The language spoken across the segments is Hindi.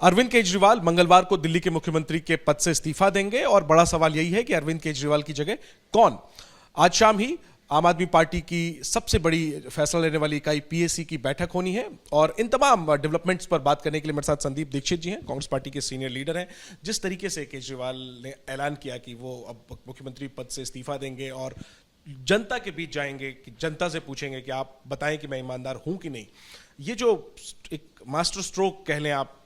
अरविंद केजरीवाल मंगलवार को दिल्ली के मुख्यमंत्री के पद से इस्तीफा देंगे और बड़ा सवाल यही है कि अरविंद केजरीवाल की जगह कौन। आज शाम ही आम आदमी पार्टी की सबसे बड़ी फैसला लेने वाली इकाई पीएसी की बैठक होनी है और इन तमाम डेवलपमेंट्स पर बात करने के लिए मेरे साथ संदीप दीक्षित जी हैं, कांग्रेस पार्टी के सीनियर लीडर हैं। जिस तरीके से केजरीवाल ने ऐलान किया कि वो अब मुख्यमंत्री पद से इस्तीफा देंगे और जनता के बीच जाएंगे, कि जनता से पूछेंगे कि आप बताएं कि मैं ईमानदार हूं कि नहीं, ये जो एक मास्टर स्ट्रोक कह लें आप,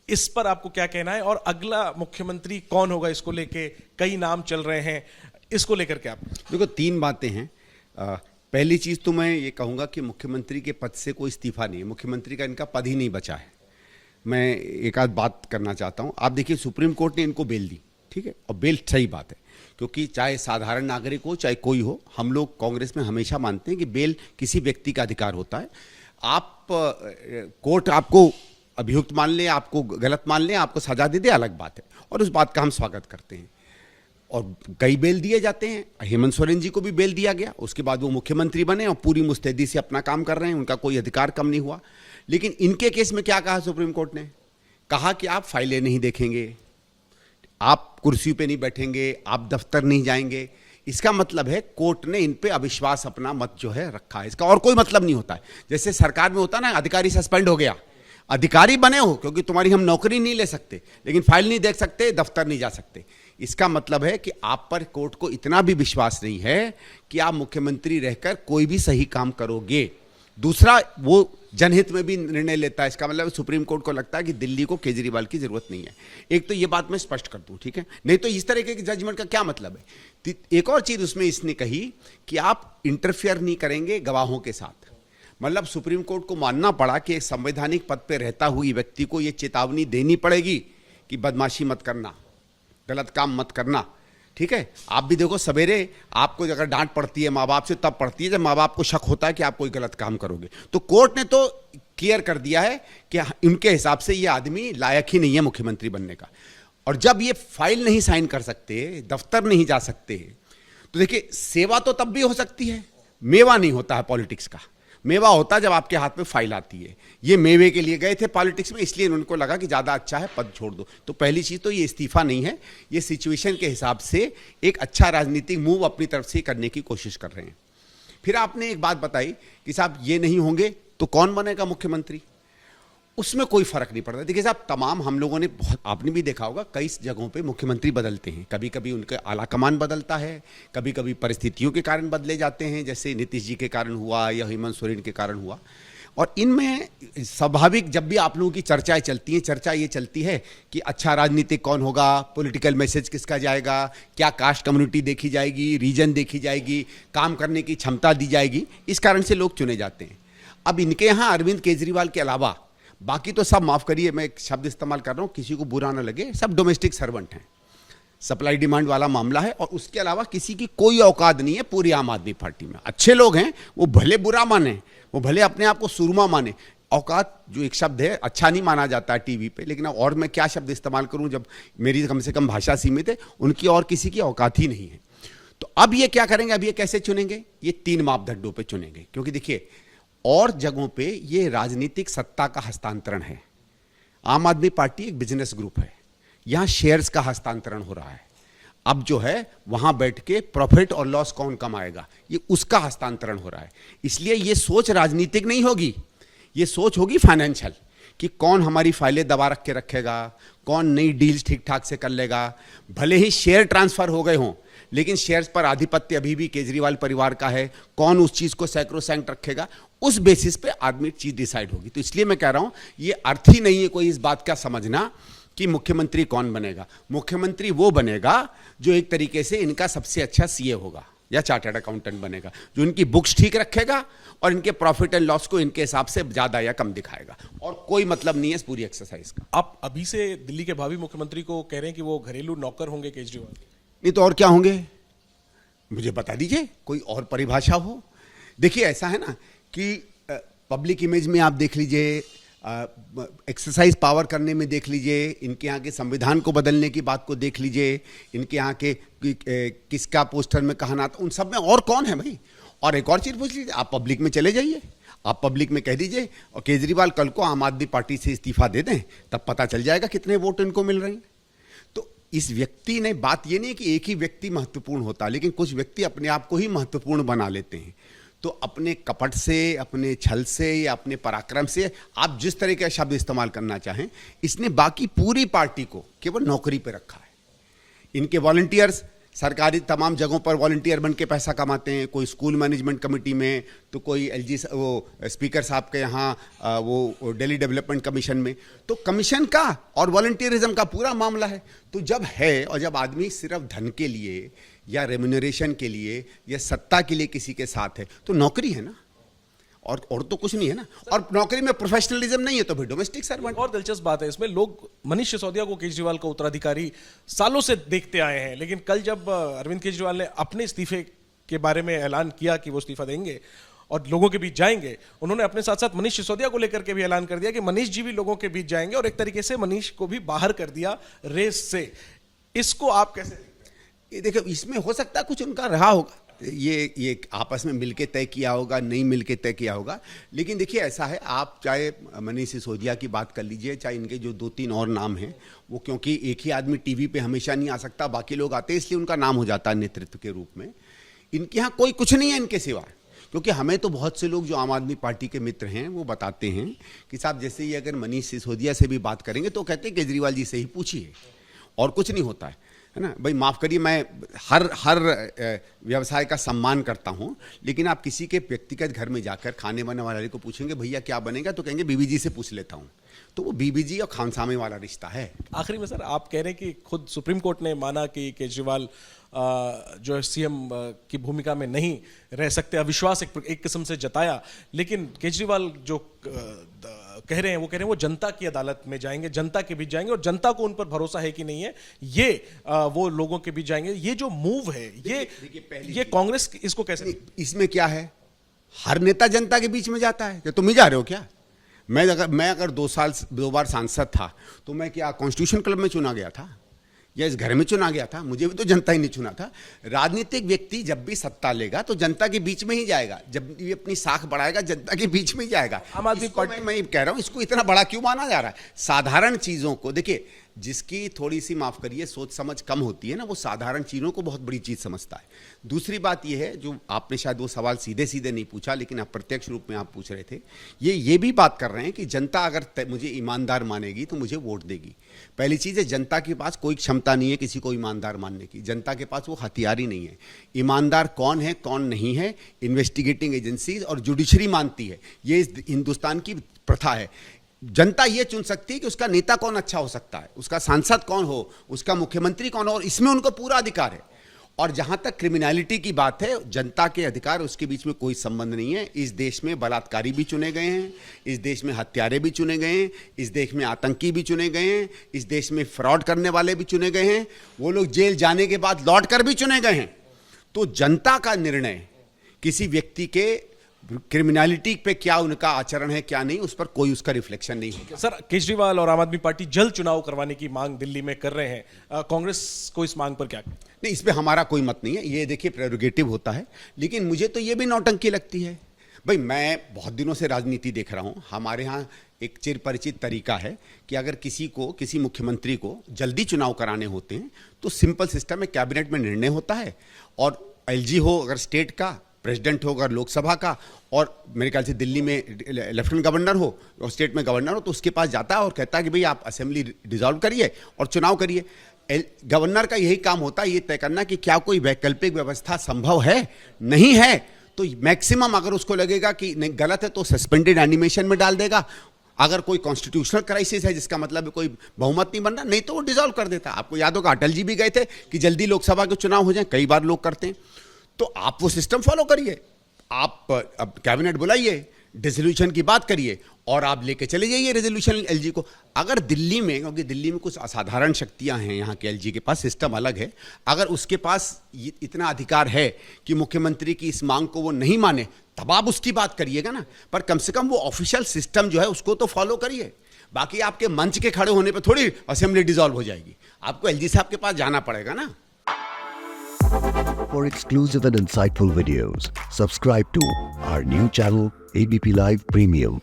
इस पर आपको क्या कहना है? और अगला मुख्यमंत्री कौन होगा, इसको लेके कई नाम चल रहे हैं, इसको लेकर के आप देखो, तीन बातें हैं। पहली चीज तो मैं ये कहूंगा कि मुख्यमंत्री के पद से कोई इस्तीफा नहीं है, मुख्यमंत्री का इनका पद ही नहीं बचा है। मैं एक आध बात करना चाहता हूं। आप देखिए, सुप्रीम कोर्ट ने इनको बेल दी, ठीक है, और बेल सही बात है, क्योंकि चाहे साधारण नागरिक हो चाहे कोई हो, हम लोग कांग्रेस में हमेशा मानते हैं कि बेल किसी व्यक्ति का अधिकार होता है। आप कोर्ट आपको अभियुक्त मान ले, आपको गलत मान ले, आपको सजा दे दे, अलग बात है, और उस बात का हम स्वागत करते हैं। और कई बेल दिए जाते हैं, हेमंत सोरेन जी को भी बेल दिया गया, उसके बाद वो मुख्यमंत्री बने और पूरी मुस्तैदी से अपना काम कर रहे हैं, उनका कोई अधिकार कम नहीं हुआ। लेकिन इनके केस में क्या कहा सुप्रीम कोर्ट ने? कहा कि आप फाइलें नहीं देखेंगे, आप कुर्सी पे नहीं बैठेंगे, आप दफ्तर नहीं जाएंगे। इसका मतलब है कोर्ट ने इन पे अविश्वास अपना मत जो है रखा है। इसका और कोई मतलब नहीं होता है। जैसे सरकार में होता है ना, अधिकारी सस्पेंड हो गया, अधिकारी बने हो क्योंकि तुम्हारी हम नौकरी नहीं ले सकते, लेकिन फाइल नहीं देख सकते, दफ्तर नहीं जा सकते। इसका मतलब है कि आप पर कोर्ट को इतना भी विश्वास नहीं है कि आप मुख्यमंत्री रहकर कोई भी सही काम करोगे। दूसरा, वो जनहित में भी निर्णय लेता है। इसका मतलब सुप्रीम कोर्ट को लगता है कि दिल्ली को केजरीवाल की जरूरत नहीं है। एक तो ये बात मैं स्पष्ट कर दूं, ठीक है, नहीं तो इस तरह के जजमेंट का क्या मतलब है। एक और चीज उसमें इसने कही कि आप इंटरफेयर नहीं करेंगे गवाहों के साथ। मतलब सुप्रीम कोर्ट को मानना पड़ा कि एक संवैधानिक पद पर रहता हुई व्यक्ति को यह चेतावनी देनी पड़ेगी कि बदमाशी मत करना, गलत काम मत करना, ठीक है। आप भी देखो, सवेरे आपको अगर डांट पड़ती है माँ बाप से, तब पड़ती है जब माँ बाप को शक होता है कि आप कोई गलत काम करोगे। तो कोर्ट ने तो क्लियर कर दिया है कि उनके हिसाब से ये आदमी लायक ही नहीं है मुख्यमंत्री बनने का। और जब ये फाइल नहीं साइन कर सकते, दफ्तर नहीं जा सकते, तो देखिए, सेवा तो तब भी हो सकती है, मेवा नहीं होता है पॉलिटिक्स का। मेवा होता है जब आपके हाथ में फाइल आती है। ये मेवे के लिए गए थे पॉलिटिक्स में, इसलिए उनको लगा कि ज़्यादा अच्छा है पद छोड़ दो। तो पहली चीज़ तो ये इस्तीफा नहीं है, ये सिचुएशन के हिसाब से एक अच्छा राजनीतिक मूव अपनी तरफ से करने की कोशिश कर रहे हैं। फिर आपने एक बात बताई कि साहब ये नहीं होंगे तो कौन बनेगा मुख्यमंत्री। उसमें कोई फर्क नहीं पड़ता। देखिए साहब, तमाम हम लोगों ने बहुत, आपने भी देखा होगा, कई जगहों पे मुख्यमंत्री बदलते हैं। कभी कभी उनके आला कमान बदलता है, कभी कभी परिस्थितियों के कारण बदले जाते हैं, जैसे नीतीश जी के कारण हुआ या हेमंत सोरेन के कारण हुआ। और इनमें स्वाभाविक, जब भी आप लोगों की चर्चाएं चलती हैं, चर्चा ये चलती है कि अच्छा राजनीतिक कौन होगा, पॉलिटिकल मैसेज किसका जाएगा, क्या कास्ट कम्युनिटी देखी जाएगी, रीजन देखी जाएगी, काम करने की क्षमता दी जाएगी, इस कारण से लोग चुने जाते हैं। अब इनके यहाँ अरविंद केजरीवाल के अलावा बाकी तो सब, माफ करिए मैं एक शब्द इस्तेमाल कर रहा हूं, किसी को बुरा ना लगे, सब डोमेस्टिक सर्वेंट हैं। सप्लाई डिमांड वाला मामला है और उसके अलावा किसी की कोई औकात नहीं है पूरी आम आदमी पार्टी में। अच्छे लोग हैं, वो भले बुरा माने, वो भले अपने आप को सुरमा माने। औकात जो एक शब्द है, अच्छा नहीं माना जाता है टीवी पे, लेकिन और मैं क्या शब्द इस्तेमाल करूं जब मेरी कम से कम भाषा सीमित है। उनकी और किसी की औकात ही नहीं है। तो अब ये क्या करेंगे, अब ये कैसे चुनेंगे? ये तीन मापदंडों पर चुनेंगे, क्योंकि देखिए, और जगहों पे ये राजनीतिक सत्ता का हस्तांतरण है। आम आदमी पार्टी एक बिजनेस ग्रुप है, यहां शेयर्स का हस्तांतरण हो रहा है। अब जो है वहां बैठ के प्रॉफिट और लॉस कौन कमाएगा, ये उसका हस्तांतरण हो रहा है। इसलिए ये सोच राजनीतिक नहीं होगी, ये सोच होगी फाइनेंशियल, कि कौन हमारी फाइलें दबा रख के रखेगा, कौन नई डील्स ठीक ठाक से कर लेगा। भले ही शेयर ट्रांसफर हो गए हों, लेकिन शेयर्स पर आधिपत्य अभी भी केजरीवाल परिवार का है, कौन उस चीज को सैक्रोसैंक्ट रखेगा, उस बेसिस पे आदमी चीज डिसाइड होगी। तो इसलिए मैं कह रहा हूं, ये अर्थ ही नहीं है कोई इस बात का समझना कि मुख्यमंत्री कौन बनेगा। मुख्यमंत्री वो बनेगा जो एक तरीके से इनका सबसे अच्छा सीए होगा या चार्टर्ड अकाउंटेंट बनेगा, जो इनकी बुक्स ठीक रखेगा और इनके प्रॉफिट एंड लॉस को इनके हिसाब से ज्यादा या कम दिखाएगा। और कोई मतलब नहीं है इस पूरी एक्सरसाइज का। आप अभी से दिल्ली के भावी मुख्यमंत्री को कह रहे हैं कि वो घरेलू नौकर होंगे केजरीवाल? नहीं तो और क्या होंगे, मुझे बता दीजिए, कोई और परिभाषा हो। देखिए, ऐसा है ना कि पब्लिक इमेज में आप देख लीजिए, एक्सरसाइज पावर करने में देख लीजिए, इनके यहाँ के संविधान को बदलने की बात को देख लीजिए, इनके यहाँ के किसका पोस्टर में कहा ना, उन सब में और कौन है भाई। और एक और चीज पूछ लीजिए, आप पब्लिक में चले जाइए, आप पब्लिक में कह दीजिए और केजरीवाल कल को आम आदमी पार्टी से इस्तीफा दे दें, तब पता चल जाएगा कितने वोट इनको मिल रहे हैं। तो इस व्यक्ति ने, बात ये नहीं कि एक ही व्यक्ति महत्वपूर्ण होता, लेकिन कुछ व्यक्ति अपने आप को ही महत्वपूर्ण बना लेते हैं। तो अपने कपट से, अपने छल से या अपने पराक्रम से, आप जिस तरह का शब्द इस्तेमाल करना चाहें, इसने बाकी पूरी पार्टी को केवल नौकरी पे रखा है। इनके वॉलंटियर्स सरकारी तमाम जगहों पर वॉलंटियर बन के पैसा कमाते हैं, कोई स्कूल मैनेजमेंट कमेटी में, तो कोई एलजी वो स्पीकर साहब के यहाँ वो दिल्ली डेवलपमेंट कमीशन में। तो कमीशन का और वॉलंटियरिज्म का पूरा मामला है। तो जब है और जब आदमी सिर्फ धन के लिए या रेम्यूनरेशन के लिए या सत्ता के लिए किसी के साथ है, तो नौकरी है ना, और तो कुछ नहीं है ना। और नौकरी में प्रोफेशनलिज्म नहीं है तो फिर डोमेस्टिक सर्वेंट। और दिलचस्प बात है इसमें, लोग मनीष सिसोदिया को केजरीवाल का उत्तराधिकारी सालों से देखते आए हैं, लेकिन कल जब अरविंद केजरीवाल ने अपने इस्तीफे के बारे में ऐलान किया कि वो इस्तीफा देंगे और लोगों के बीच जाएंगे, उन्होंने अपने साथ साथ मनीष सिसोदिया को लेकर के भी ऐलान कर दिया कि मनीष जी भी लोगों के बीच जाएंगे, और एक तरीके से मनीष को भी बाहर कर दिया रेस से। इसको आप कैसे? ये देखो, इसमें हो सकता है कुछ उनका रहा होगा, ये आपस में मिलके तय किया होगा, नहीं मिलके तय किया होगा। लेकिन देखिए ऐसा है, आप चाहे मनीष सिसोदिया की बात कर लीजिए, चाहे इनके जो 2-3 और नाम हैं, वो क्योंकि एक ही आदमी टीवी पे हमेशा नहीं आ सकता, बाकी लोग आते हैं, इसलिए उनका नाम हो जाता है नेतृत्व के रूप में। इनके यहाँ कोई कुछ नहीं है इनके सिवा, क्योंकि हमें तो बहुत से लोग जो आम आदमी पार्टी के मित्र हैं वो बताते हैं कि साहब जैसे ही अगर मनीष सिसोदिया से भी बात करेंगे तो कहते हैं केजरीवाल जी से ही पूछिए, और कुछ नहीं होता है ना। भाई माफ़ करिए, मैं हर व्यवसाय का सम्मान करता हूं, लेकिन आप किसी के व्यक्तिगत घर में जाकर खाने बनने वाले को पूछेंगे भैया क्या बनेगा, तो कहेंगे बीबी जी से पूछ लेता हूं। तो वो बीबी जी और खानसामे वाला रिश्ता है। आखिरी में सर, आप कह रहे हैं कि खुद सुप्रीम कोर्ट ने माना कि केजरीवाल जो है सीएम की भूमिका में नहीं रह सकते, अविश्वास एक किस्म से जताया, लेकिन केजरीवाल जो कह रहे हैं वो जनता की अदालत में जाएंगे, जनता के बीच जाएंगे, और जनता को उन पर भरोसा है कि नहीं है, ये वो लोगों के बीच जाएंगे। ये जो मूव है, ये कांग्रेस इसको कैसे? इसमें क्या है, हर नेता जनता के बीच में जाता है। तुम ही जा रहे हो क्या? मैं अगर 2 बार सांसद था तो मैं क्या कॉन्स्टिट्यूशन क्लब में चुना गया था या इस घर में चुना गया था? मुझे भी तो जनता ही नहीं चुना था। राजनीतिक व्यक्ति जब भी सत्ता लेगा तो जनता के बीच में ही जाएगा, जब भी अपनी साख बढ़ाएगा जनता के बीच में ही जाएगा। आम आदमी पार्टी, मैं कह रहा हूं, इसको इतना बड़ा क्यों माना जा रहा है? साधारण चीजों को देखिए, जिसकी थोड़ी सी माफ करिए सोच समझ कम होती है ना, वो साधारण चीजों को बहुत बड़ी चीज समझता है। दूसरी बात यह है, जो आपने शायद वो सवाल सीधे सीधे नहीं पूछा, लेकिन आप प्रत्यक्ष रूप में आप पूछ रहे थे, ये भी बात कर रहे हैं कि जनता अगर मुझे ईमानदार मानेगी तो मुझे वोट देगी। पहली चीज है, जनता के पास कोई क्षमता नहीं है किसी को ईमानदार मानने की, जनता के पास वो हथियार ही नहीं है। ईमानदार कौन है कौन नहीं है, इन्वेस्टिगेटिंग एजेंसीज और जुडिशरी मानती है। ये इस हिंदुस्तान की प्रथा है। जनता ये चुन सकती है कि उसका नेता कौन अच्छा हो सकता है, उसका सांसद कौन हो, उसका मुख्यमंत्री कौन हो, और इसमें उनको पूरा अधिकार है। और जहां तक क्रिमिनलिटी की बात है, जनता के अधिकार उसके बीच में कोई संबंध नहीं है। इस देश में बलात्कारी भी चुने गए हैं, इस देश में हत्यारे भी चुने गए हैं, इस देश में आतंकी भी चुने गए हैं, इस देश में फ्रॉड करने वाले भी चुने गए हैं, वो लोग जेल जाने के बाद लौट कर भी चुने गए हैं। तो जनता का निर्णय किसी व्यक्ति के क्रिमिनलिटी पे क्या उनका आचरण है क्या नहीं, उस पर कोई उसका रिफ्लेक्शन नहीं होगा। सर, केजरीवाल और आम आदमी पार्टी जल्द चुनाव करवाने की मांग दिल्ली में कर रहे हैं, कांग्रेस को इस मांग पर क्या? नहीं, इस पे हमारा कोई मत नहीं है। ये देखिए प्रेरोगेटिव होता है, लेकिन मुझे तो ये भी नौटंकी लगती है। भाई मैं बहुत दिनों से राजनीति देख रहा हूँ। हमारे यहाँ एक चिर परिचित तरीका है कि अगर किसी मुख्यमंत्री को जल्दी चुनाव कराने होते हैं तो सिंपल सिस्टम है, कैबिनेट में निर्णय होता है, और एलजी हो अगर स्टेट का, प्रेसिडेंट हो अगर लोकसभा का, और मेरे ख्याल से दिल्ली में लेफ्टिनेंट गवर्नर हो और स्टेट में गवर्नर हो, तो उसके पास जाता है और कहता है कि भाई आप असेंबली डिसॉल्व करिए और चुनाव करिए। गवर्नर का यही काम होता है, ये तय करना कि क्या कोई वैकल्पिक व्यवस्था संभव है, नहीं है तो मैक्सिमम अगर उसको लगेगा कि नहीं गलत है तो सस्पेंडेड एनिमेशन में डाल देगा। अगर कोई कॉन्स्टिट्यूशनल क्राइसिस है जिसका मतलब है कोई बहुमत नहीं बन रहा, नहीं तो वो डिसॉल्व कर देता। आपको याद होगा अटल जी भी गए थे कि जल्दी लोकसभा के चुनाव हो जाए, कई बार लोग करते हैं। तो आप वो सिस्टम फॉलो करिए, आप अब कैबिनेट बुलाइए, डिसोल्यूशन की बात करिए और आप लेके चले जाइए रेजोल्यूशन एलजी को। अगर दिल्ली में, क्योंकि दिल्ली में कुछ असाधारण शक्तियां हैं, यहाँ के एलजी के पास सिस्टम अलग है, अगर उसके पास इतना अधिकार है कि मुख्यमंत्री की इस मांग को वो नहीं माने, तब आप उसकी बात करिएगा ना। पर कम से कम वो ऑफिशियल सिस्टम जो है उसको तो फॉलो करिए। बाकी आपके मंच के खड़े होने पर थोड़ी असेंबली डिसॉल्व हो जाएगी, आपको एलजी साहब के पास जाना पड़ेगा ना। For exclusive and insightful videos, subscribe to our new channel ABP Live Premium.